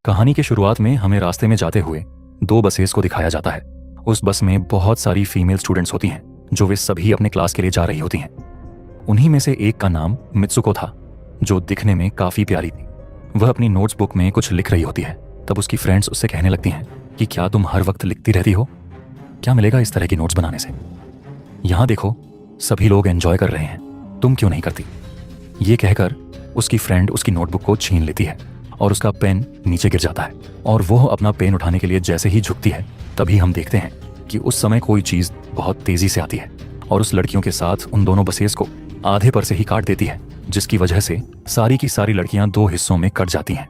कहानी के शुरुआत में हमें रास्ते में जाते हुए दो बसेस को दिखाया जाता है। उस बस में बहुत सारी फीमेल स्टूडेंट्स होती हैं जो वे सभी अपने क्लास के लिए जा रही होती हैं। उन्हीं में से एक का नाम मित्सुको था, जो दिखने में काफी प्यारी थी। वह अपनी नोट्स बुक में कुछ लिख रही होती है। तब उसकी फ्रेंड्स उससे कहने लगती हैं कि क्या तुम हर वक्त लिखती रहती हो? क्या मिलेगा इस तरह की नोट्स बनाने से? यहाँ देखो, सभी लोग एंजॉय कर रहे हैं, तुम क्यों नहीं करती? ये कहकर उसकी फ्रेंड उसकी नोटबुक को छीन लेती है और उसका पेन नीचे गिर जाता है। और वो अपना पेन उठाने के लिए जैसे ही झुकती है, तभी हम देखते हैं कि उस समय कोई चीज बहुत तेजी से आती है और उस लड़कियों के साथ उन दोनों बसेस को आधे पर से ही काट देती है, जिसकी वजह से सारी की सारी लड़कियां दो हिस्सों में कट जाती हैं।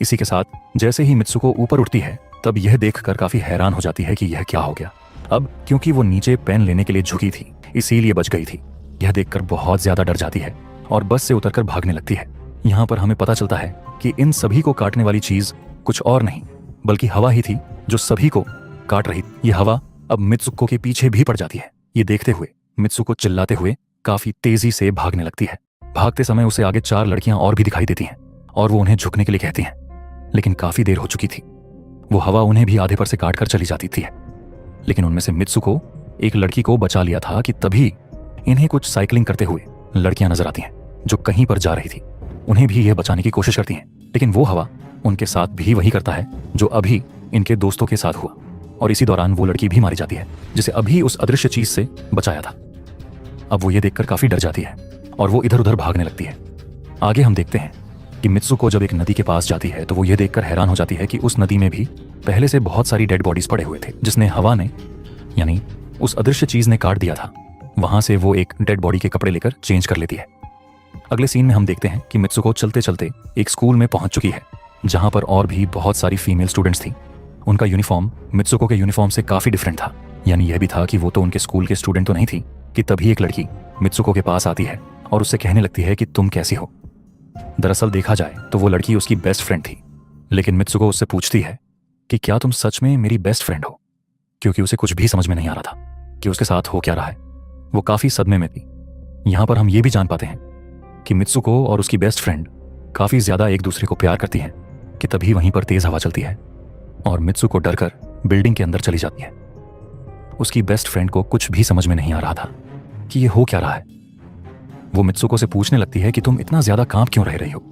इसी के साथ जैसे ही मित्सुको ऊपर उठती है, तब यह देखकर काफी हैरान हो जाती है कि यह क्या हो गया। अब क्योंकि वो नीचे पेन लेने के लिए झुकी थी, इसीलिए बच गई थी। यह देखकर बहुत ज्यादा डर जाती है और बस से उतरकर भागने लगती है। यहाँ पर हमें पता चलता है कि इन सभी को काटने वाली चीज कुछ और नहीं बल्कि हवा ही थी, जो सभी को काट रही। ये हवा अब मित्सुको के पीछे भी पड़ जाती है। ये देखते हुए मित्सुको चिल्लाते हुए काफी तेजी से भागने लगती है। भागते समय उसे आगे 4 लड़कियां और भी दिखाई देती हैं और वो उन्हें झुकने के लिए कहती हैं, लेकिन काफी देर हो चुकी थी। वो हवा उन्हें भी आधे पर से काट कर चली जाती थी। लेकिन उनमें से मित्सुको एक लड़की को बचा लिया था कि तभी इन्हें कुछ साइकिलिंग करते हुए लड़कियां नजर आती हैं जो कहीं पर जा रही थी। उन्हें भी यह बचाने की कोशिश करती हैं, लेकिन वो हवा उनके साथ भी वही करता है जो अभी इनके दोस्तों के साथ हुआ। और इसी दौरान वो लड़की भी मारी जाती है जिसे अभी उस अदृश्य चीज से बचाया था। अब वो ये देखकर काफी डर जाती है और वो इधर उधर भागने लगती है। आगे हम देखते हैं कि मित्सुको जब एक नदी के पास जाती है तो वो ये देखकर हैरान हो जाती है कि उस नदी में भी पहले से बहुत सारी डेड बॉडीज पड़े हुए थे, जिसने हवा ने यानी उस अदृश्य चीज ने काट दिया था। वहां से वो एक डेड बॉडी के कपड़े लेकर चेंज कर लेती है। अगले सीन में हम देखते हैं कि मित्सुको चलते चलते एक स्कूल में पहुंच चुकी है, जहां पर और भी बहुत सारी फीमेल स्टूडेंट्स थी। उनका यूनिफॉर्म मित्सुको के यूनिफॉर्म से काफी डिफरेंट था। यानी यह भी था कि वो तो उनके स्कूल के स्टूडेंट तो नहीं थी कि तभी एक लड़की मित्सुको के पास आती है और उससे कहने लगती है कि तुम कैसी हो। दरअसल देखा जाए तो वो लड़की उसकी बेस्ट फ्रेंड थी, लेकिन मित्सुको उससे पूछती है कि क्या तुम सच में मेरी बेस्ट फ्रेंड हो, क्योंकि उसे कुछ भी समझ में नहीं आ रहा था कि उसके साथ हो क्या रहा है। वो काफी सदमे में थी। यहाँ पर हम ये भी जान पाते हैं कि मित्सुको और उसकी बेस्ट फ्रेंड काफी ज्यादा एक दूसरे को प्यार करती हैं कि तभी वहीं पर तेज हवा चलती है और मित्सुको डरकर बिल्डिंग के अंदर चली जाती है। उसकी बेस्ट फ्रेंड को कुछ भी समझ में नहीं आ रहा था कि ये हो क्या रहा है। वो मित्सुको से पूछने लगती है कि तुम इतना ज्यादा कांप क्यों रह रही हो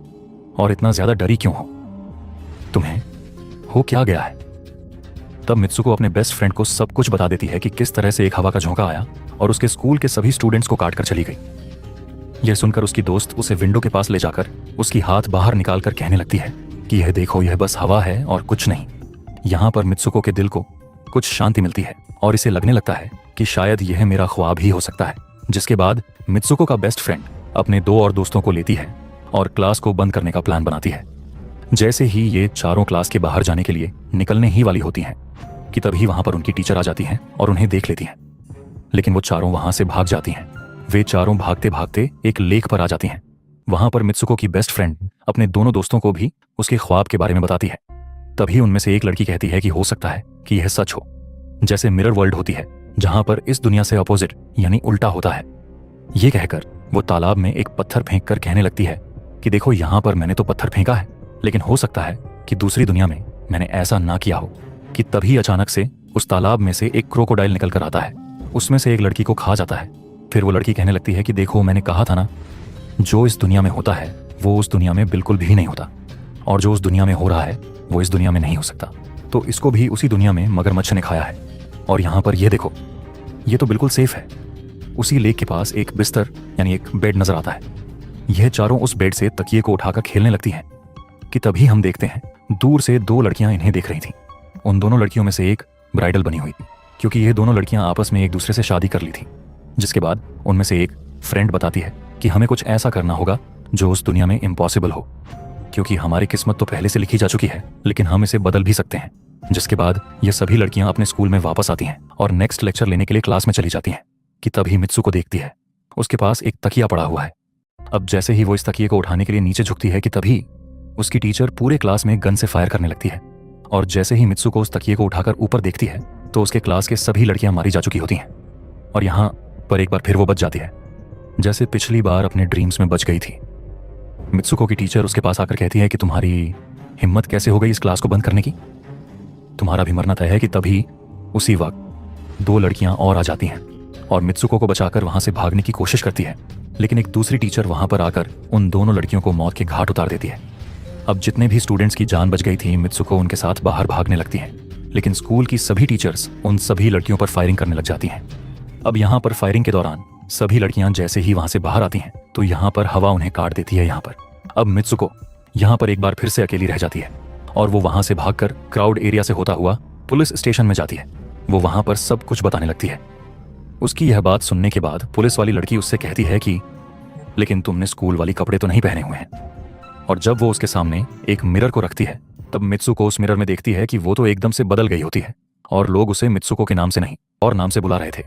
और इतना ज्यादा डरी क्यों हो, तुम्हें हो क्या गया है? तब मित्सुको अपने बेस्ट फ्रेंड को सब कुछ बता देती है कि किस तरह से एक हवा का झोंका आया और उसके स्कूल के सभी स्टूडेंट्स को काट कर चली गई। यह सुनकर उसकी दोस्त उसे विंडो के पास ले जाकर उसकी हाथ बाहर निकालकर कहने लगती है कि यह देखो, यह बस हवा है और कुछ नहीं। यहाँ पर मित्सुको के दिल को कुछ शांति मिलती है और इसे लगने लगता है कि शायद यह मेरा ख्वाब ही हो सकता है। जिसके बाद मित्सुको का बेस्ट फ्रेंड अपने 2 और दोस्तों को लेती है और क्लास को बंद करने का प्लान बनाती है। जैसे ही ये चारों क्लास के बाहर जाने के लिए निकलने ही वाली होती हैं कि तभी वहां पर उनकी टीचर आ जाती हैं और उन्हें देख लेती हैं। लेकिन वो चारों वहां से भाग जाती हैं। वे चारों भागते भागते एक लेक पर आ जाती हैं। वहां पर मित्सुको की बेस्ट फ्रेंड अपने दोनों दोस्तों को भी उसके ख्वाब के बारे में बताती है। तभी उनमें से एक लड़की कहती है कि हो सकता है कि यह सच हो, जैसे मिरर वर्ल्ड होती है जहां पर इस दुनिया से अपोजिट यानी उल्टा होता है। ये कहकर वो तालाब में एक पत्थर फेंक कर कहने लगती है कि देखो, यहां पर मैंने तो पत्थर फेंका है, लेकिन हो सकता है कि दूसरी दुनिया में मैंने ऐसा ना किया हो। कि तभी अचानक से उस तालाब में से एक क्रोकोडाइल निकल कर आता है। उसमें से एक लड़की को खा जाता है। फिर वो लड़की कहने लगती है कि देखो, मैंने कहा था ना, जो इस दुनिया में होता है वो उस दुनिया में बिल्कुल भी नहीं होता, और जो उस दुनिया में हो रहा है वो इस दुनिया में नहीं हो सकता। तो इसको भी उसी दुनिया में मगरमच्छ ने खाया है। और यहाँ पर ये देखो, ये तो बिल्कुल सेफ है। उसी लेक के पास एक बिस्तर यानी एक बेड नजर आता है। यह चारों उस बेड से तकिए को उठाकर खेलने लगती हैं कि तभी हम देखते हैं दूर से 2 लड़कियां इन्हें देख रही थीं। उन दोनों लड़कियों में से एक ब्राइडल बनी हुई थी, क्योंकि ये दोनों लड़कियां आपस में एक दूसरे से शादी कर ली थी। जिसके बाद उनमें से एक फ्रेंड बताती है कि हमें कुछ ऐसा करना होगा जो उस दुनिया में इम्पॉसिबल हो, क्योंकि हमारी किस्मत तो पहले से लिखी जा चुकी है, लेकिन हम इसे बदल भी सकते हैं। जिसके बाद ये सभी लड़कियां अपने स्कूल में वापस आती हैं और नेक्स्ट लेक्चर लेने के लिए क्लास में चली जाती हैं कि तभी मित्सुको देखती है उसके पास एक तकिया पड़ा हुआ है। अब जैसे ही वो इस तकिए को उठाने के लिए नीचे झुकती है कि तभी उसकी टीचर पूरे क्लास में गन से फायर करने लगती है। और जैसे ही मित्सुको उस तकिए को उठाकर ऊपर देखती है तो उसके क्लास के सभी लड़कियां मारी जा चुकी होती हैं। और यहाँ पर एक बार फिर वो बच जाती है, जैसे पिछली बार अपने ड्रीम्स में बच गई थी। मित्सुको की टीचर उसके पास आकर कहती है कि तुम्हारी हिम्मत कैसे हो गई इस क्लास को बंद करने की? तुम्हारा भी मरना तय है कि तभी उसी वक्त दो लड़कियां और आ जाती हैं और मित्सुको को बचाकर वहां से भागने की कोशिश करती है, लेकिन एक दूसरी टीचर वहां पर आकर उन दोनों लड़कियों को मौत के घाट उतार देती है। अब जितने भी स्टूडेंट्स की जान बच गई थी, मित्सुको उनके साथ बाहर भागने लगती है, लेकिन स्कूल की सभी टीचर्स उन सभी लड़कियों पर फायरिंग करने लग जाती हैं। अब यहाँ पर फायरिंग के दौरान सभी लड़कियां जैसे ही वहां से बाहर आती हैं तो यहाँ पर हवा उन्हें काट देती है। यहाँ पर अब मित्सुको यहाँ पर एक बार फिर से अकेली रह जाती है और वो वहां से भागकर क्राउड एरिया से होता हुआ पुलिस स्टेशन में जाती है। वो वहां पर सब कुछ बताने लगती है। उसकी यह बात सुनने के बाद पुलिस वाली लड़की उससे कहती है कि लेकिन तुमने स्कूल वाली कपड़े तो नहीं पहने हुए हैं। और जब वो उसके सामने एक मिरर को रखती है तब मित्सुको उस मिरर में देखती है कि वो तो एकदम से बदल गई होती है और लोग उसे मित्सुको के नाम से नहीं और नाम से बुला रहे थे।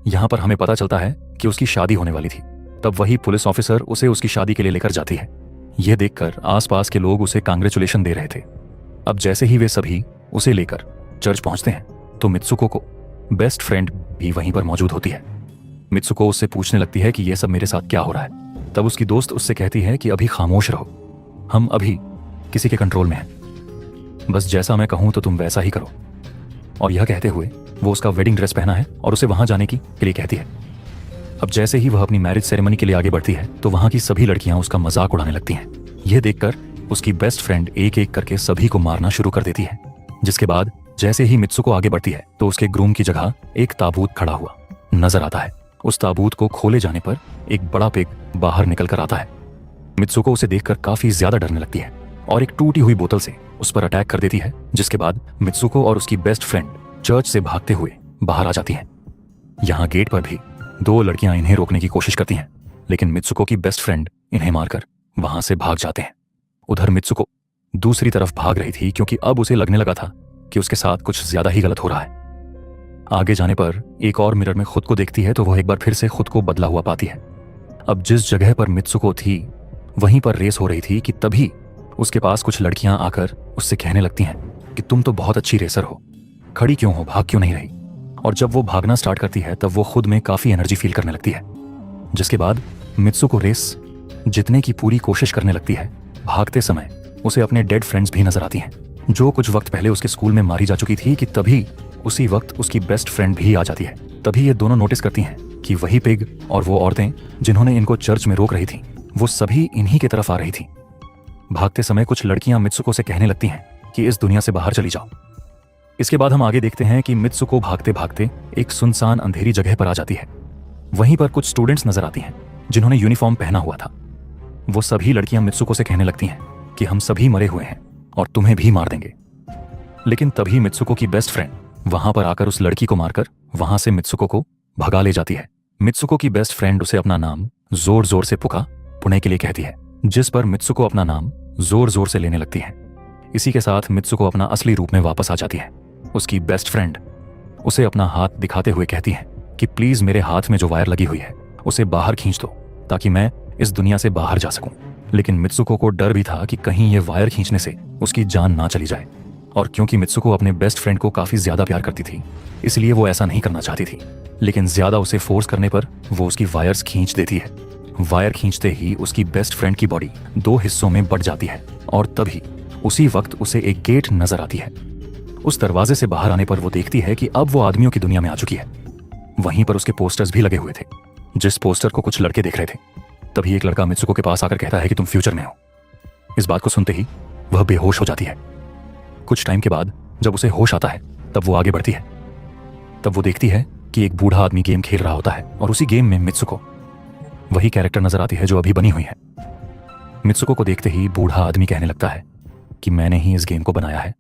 यहाँ पर हमें पता चलता है कि उसकी शादी होने वाली थी। तब वही पुलिस ऑफिसर उसे उसकी शादी के लिए लेकर जाती है। यह देखकर आसपास के लोग उसे कांग्रेचुलेशन दे रहे थे। अब जैसे ही वे सभी उसे लेकर चर्च पहुंचते हैं तो मित्सुको को बेस्ट फ्रेंड भी वहीं पर मौजूद होती है। मित्सुको उससे पूछने लगती है कि यह सब मेरे साथ क्या हो रहा है। तब उसकी दोस्त उससे कहती है कि अभी खामोश रहो, हम अभी किसी के कंट्रोल में हैं, बस जैसा मैं कहूं तो तुम वैसा ही करो। और यह कहते हुए वो उसका वेडिंग ड्रेस पहना है और उसे वहां जाने के लिए कहती है। अब जैसे ही वह अपनी मैरिज सेरेमनी के लिए आगे बढ़ती है तो वहां की सभी लड़कियां उसका मजाक उड़ाने लगती हैं। यह देखकर उसकी बेस्ट फ्रेंड एक एक करके सभी को मारना शुरू कर देती है। जिसके बाद जैसे ही मित्सुको आगे बढ़ती है तो उसके ग्रूम की जगह एक ताबूत खड़ा हुआ नजर आता है। उस ताबूत को खोले जाने पर एक बड़ा पिग बाहर निकल कर आता है। मित्सुको उसे देखकर काफी ज्यादा डरने लगती है और एक टूटी हुई बोतल से उस पर अटैक कर देती है। जिसके बाद मित्सुको और उसकी बेस्ट फ्रेंड चर्च से भागते हुए बाहर आ जाती हैं। यहाँ गेट पर भी दो लड़कियां इन्हें रोकने की कोशिश करती हैं, लेकिन मित्सुको की बेस्ट फ्रेंड इन्हें मारकर वहां से भाग जाते हैं। उधर मित्सुको दूसरी तरफ भाग रही थी क्योंकि अब उसे लगने लगा था कि उसके साथ कुछ ज्यादा ही गलत हो रहा है। आगे जाने पर एक और मिरर में खुद को देखती है तो वह एक बार फिर से खुद को बदला हुआ पाती है। अब जिस जगह पर मित्सुको थी वहीं पर रेस हो रही थी कि तभी उसके पास कुछ लड़कियां आकर उससे कहने लगती हैं कि तुम तो बहुत अच्छी रेसर हो, खड़ी क्यों हो, भाग क्यों नहीं रही। और जब वो भागना स्टार्ट करती है तब वो खुद में काफी एनर्जी फील करने लगती है। जिसके बाद मित्सुको रेस जीतने की पूरी कोशिश करने लगती है। भागते समय उसे अपने डेड फ्रेंड्स भी नजर आती हैं जो कुछ वक्त पहले उसके स्कूल में मारी जा चुकी थी कि तभी उसी वक्त उसकी बेस्ट फ्रेंड भी आ जाती है। तभी ये दोनों नोटिस करती हैं कि वही पिग और वो औरतें जिन्होंने इनको चर्च में रोक रही थी वो सभी इन्हीं की तरफ आ रही थी। भागते समय कुछ लड़कियां मित्सुको से कहने लगती हैं कि इस दुनिया से बाहर चली जाओ। इसके बाद हम आगे देखते हैं कि मित्सुको भागते भागते एक सुनसान अंधेरी जगह पर आ जाती है। वहीं पर कुछ स्टूडेंट्स नजर आती हैं जिन्होंने यूनिफॉर्म पहना हुआ था। वो सभी लड़कियां मित्सुको से कहने लगती हैं कि हम सभी मरे हुए हैं और तुम्हें भी मार देंगे। लेकिन तभी मित्सुको की बेस्ट फ्रेंड वहां पर आकर उस लड़की को मारकर वहां से मित्सुको को भगा ले जाती है। मित्सुको की बेस्ट फ्रेंड उसे अपना नाम जोर जोर से पुणे के लिए कहती है, जिस पर मित्सुको अपना नाम जोर जोर से लेने लगती है। इसी के साथ मित्सुको अपना असली रूप में वापस आ जाती है। उसकी बेस्ट फ्रेंड उसे अपना हाथ दिखाते हुए कहती है कि प्लीज मेरे हाथ में जो वायर लगी हुई है उसे बाहर खींच दो ताकि मैं इस दुनिया से बाहर जा सकूं। लेकिन मित्सुको को डर भी था कि कहीं ये वायर खींचने से उसकी जान ना चली जाए। और क्योंकि मित्सुको अपने बेस्ट फ्रेंड को काफी ज्यादा प्यार करती थी इसलिए वो ऐसा नहीं करना चाहती थी, लेकिन ज्यादा उसे फोर्स करने पर वो उसकी वायर्स खींच देती है। वायर खींचते ही उसकी बेस्ट फ्रेंड की बॉडी दो हिस्सों में बट जाती है और तभी उसी वक्त उसे एक गेट नजर आती है। उस दरवाजे से बाहर आने पर वो देखती है कि अब वो आदमियों की दुनिया में आ चुकी है। वहीं पर उसके पोस्टर्स भी लगे हुए थे जिस पोस्टर को कुछ लड़के देख रहे थे। तभी एक लड़का मित्सुको के पास आकर कहता है कि तुम फ्यूचर में हो। इस बात को सुनते ही वह बेहोश हो जाती है। कुछ टाइम के बाद जब उसे होश आता है तब वो आगे बढ़ती है। तब वो देखती है कि एक बूढ़ा आदमी गेम खेल रहा होता है और उसी गेम में मित्सुको वही कैरेक्टर नजर आती है जो अभी बनी हुई है। मित्सुको को देखते ही बूढ़ा आदमी कहने लगता है कि मैंने ही इस गेम को बनाया है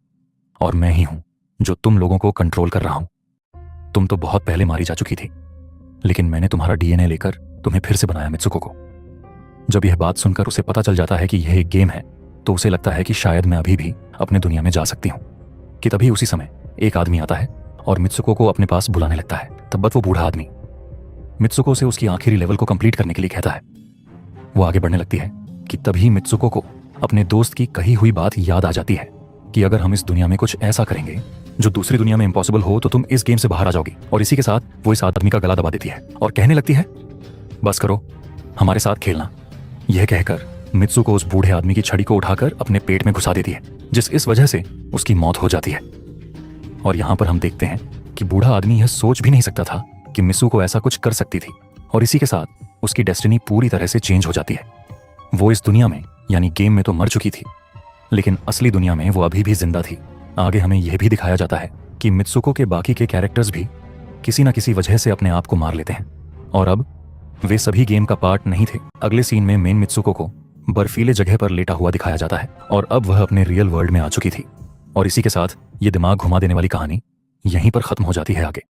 और मैं ही हूं जो तुम लोगों को कंट्रोल कर रहा हूं। तुम तो बहुत पहले मारी जा चुकी थी, लेकिन मैंने तुम्हारा डीएनए लेकर तुम्हें फिर से बनाया मित्सुको को। जब यह बात सुनकर उसे पता चल जाता है कि यह एक गेम है तो उसे लगता है कि शायद मैं अभी भी अपने दुनिया में जा सकती हूँ। कि तभी उसी समय एक आदमी आता है और मित्सुको को अपने पास बुलाने लगता है। तब वो बूढ़ा आदमी मित्सुको से उसकी आखिरी लेवल को कंप्लीट करने के लिए कहता है। वो आगे बढ़ने लगती है कि तभी मित्सुको को अपने दोस्त की कही हुई बात याद आ जाती है कि अगर हम इस दुनिया में कुछ ऐसा करेंगे जो दूसरी दुनिया में इम्पॉसिबल हो तो तुम इस गेम से बाहर आ जाओगी। और इसी के साथ वो इस आदमी का गला दबा देती है और कहने लगती है बस करो, हमारे साथ खेलना। यह कहकर मित्सुको उस बूढ़े आदमी की छड़ी को उठाकर अपने पेट में घुसा देती है जिस इस वजह से उसकी मौत हो जाती है। और यहाँ पर हम देखते हैं कि बूढ़ा आदमी यह सोच भी नहीं सकता था कि मित्सुको ऐसा कुछ कर सकती थी, और इसी के साथ उसकी डेस्टिनी पूरी तरह से चेंज हो जाती है। वो इस दुनिया में यानी गेम में तो मर चुकी थी, लेकिन असली दुनिया में वो अभी भी जिंदा थी। आगे हमें यह भी दिखाया जाता है कि मित्सुको के बाकी के कैरेक्टर्स भी किसी न किसी वजह से अपने आप को मार लेते हैं, और अब वे सभी गेम का पार्ट नहीं थे। अगले सीन में मेन मित्सुको को बर्फीले जगह पर लेटा हुआ दिखाया जाता है, और अब वह अपने रियल वर्ल्ड में आ चुकी थी। और इसी के साथ ये दिमाग घुमा देने वाली कहानी यहीं पर खत्म हो जाती है। आगे